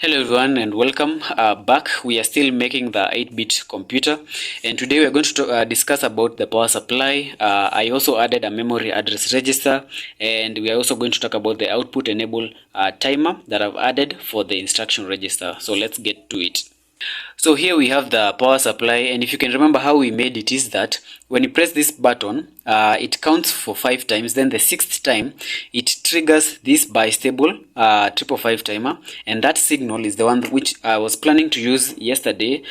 Hello everyone and welcome back. We are still making the 8-bit computer, and today we are going to discuss about the power supply. I also added a memory address register, and we are also going to talk about the output enable timer that I've added for the instruction register. So let's get to it. So here we have the power supply, and if you can remember how we made it is that when you press this button, it counts for 5 times. Then the 6th time, it triggers this bistable 555 timer, and that signal is the one which I was planning to use yesterday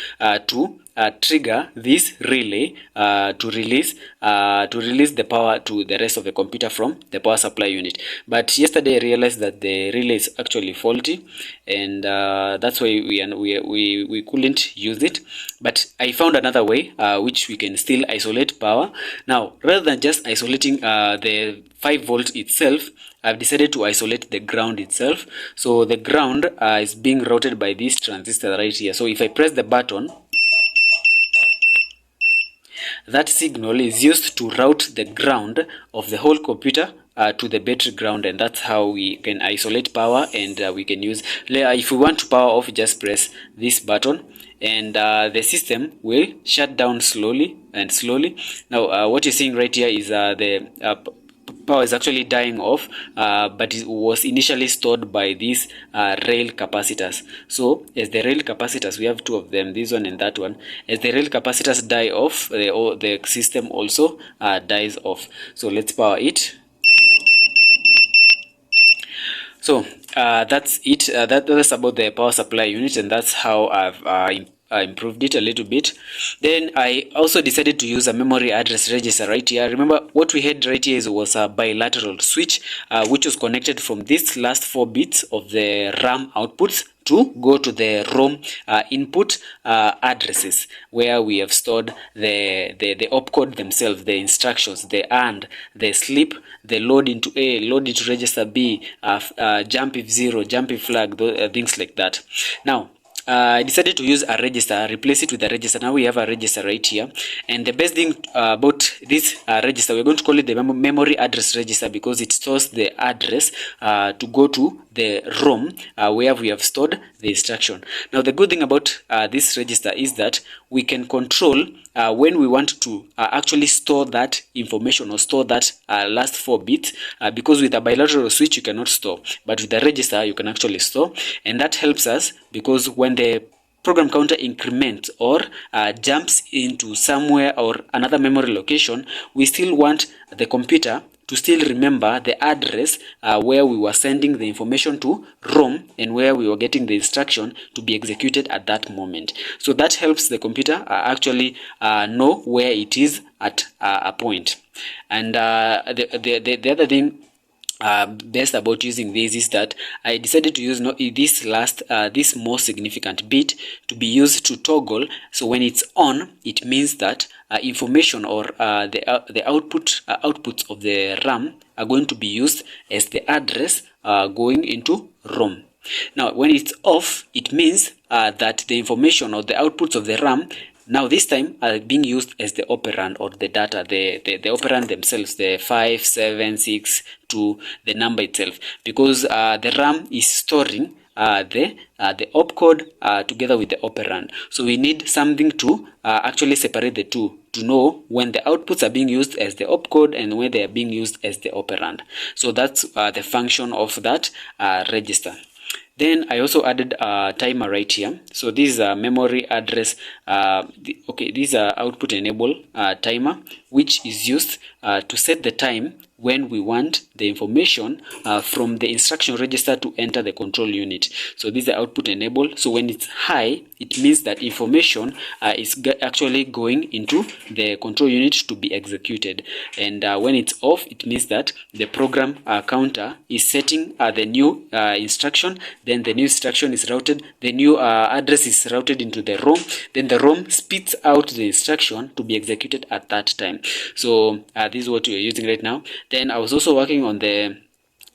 to trigger this relay to release the power to the rest of the computer from the power supply unit. But yesterday I realized that the relay is actually faulty, and that's why we couldn't use it. But I found another way which we can still isolate power. Now, rather than just isolating the 5 volt itself, I've decided to isolate the ground itself. So the ground is being routed by this transistor right here. So if I press the button, that signal is used to route the ground of the whole computer to the battery ground, and that's how we can isolate power. And we can use, if we want to power off, just press this button, and the system will shut down slowly and slowly. Now what you're seeing right here is the power is actually dying off, but it was initially stored by these rail capacitors. So as the rail capacitors, we have 2 of them, this one and that one, as the rail capacitors die off, the system also dies off. So let's power it. So that's it. That's about the power supply unit, and that's how I've improved it a little bit. Then I also decided to use a memory address register right here. Remember what we had right here was a bilateral switch which was connected from this last 4 bits of the RAM outputs to go to the ROM input addresses, where we have stored the opcode themselves, the instructions, the AND, the sleep, the load into A, load into register B, jump if 0, jump if flag, things like that. Now I decided to use a register, replace it with a register. Now we have a register right here, and the best thing about this register, we're going to call it the memory address register, because it stores the address to go to the ROM where we have stored the instruction. Now the good thing about this register is that we can control when we want to actually store that information or store that last 4 bits, because with a bilateral switch you cannot store, but with the register you can actually store. And that helps us because when the program counter increments or jumps into somewhere or another memory location, we still want the computer to still remember the address where we were sending the information to ROM and where we were getting the instruction to be executed at that moment. So that helps the computer actually know where it is at a point. And the other thing best about using this is that I decided to use this most significant bit to be used to toggle. So when it's on, it means that information or the outputs of the RAM are going to be used as the address going into ROM. Now when it's off, it means that the information or the outputs of the RAM now this time are being used as the operand or the data, the operand themselves, the 5, 7, 6 to the number itself, because the RAM is storing the opcode together with the operand. So we need something to actually separate the two, to know when the outputs are being used as the opcode and when they are being used as the operand. So that's the function of that register. Then I also added a timer right here. So this is a memory address, this is a output enable timer, which is used to set the time when we want the information from the instruction register to enter the control unit. So this is the output enable. So when it's high, it means that information is actually going into the control unit to be executed. And when it's off, it means that the program counter is setting the new instruction. Then the new instruction is routed, the new address is routed into the ROM. Then the ROM spits out the instruction to be executed at that time. So this is what we are using right now. Then I was also working on the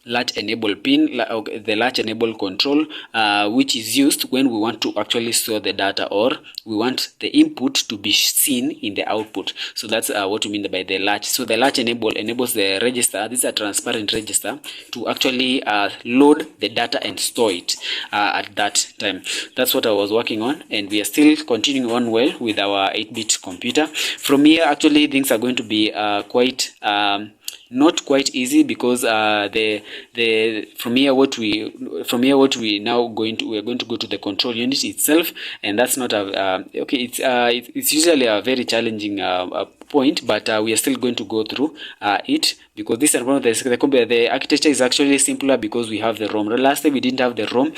latch enable pin, the latch enable control, which is used when we want to actually store the data, or we want the input to be seen in the output. So that's what we mean by the latch. So the latch enable enables the register, this is a transparent register, to actually load the data and store it at that time. That's what I was working on, and we are still continuing on well with our 8-bit computer. From here, actually things are going to be quite not quite easy, because from here what we now we're going to go to the control unit itself, and that's not a okay, it's usually a very challenging point, but we are still going to go through it, because this environment, the architecture is actually simpler because we have the ROM. Last time we didn't have the ROM,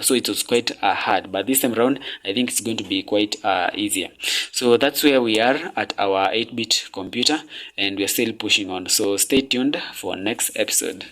so it was quite hard, but this time around I think it's going to be quite easier. So that's where we are at our 8-bit computer, and we are still pushing on. So stay tuned for next episode.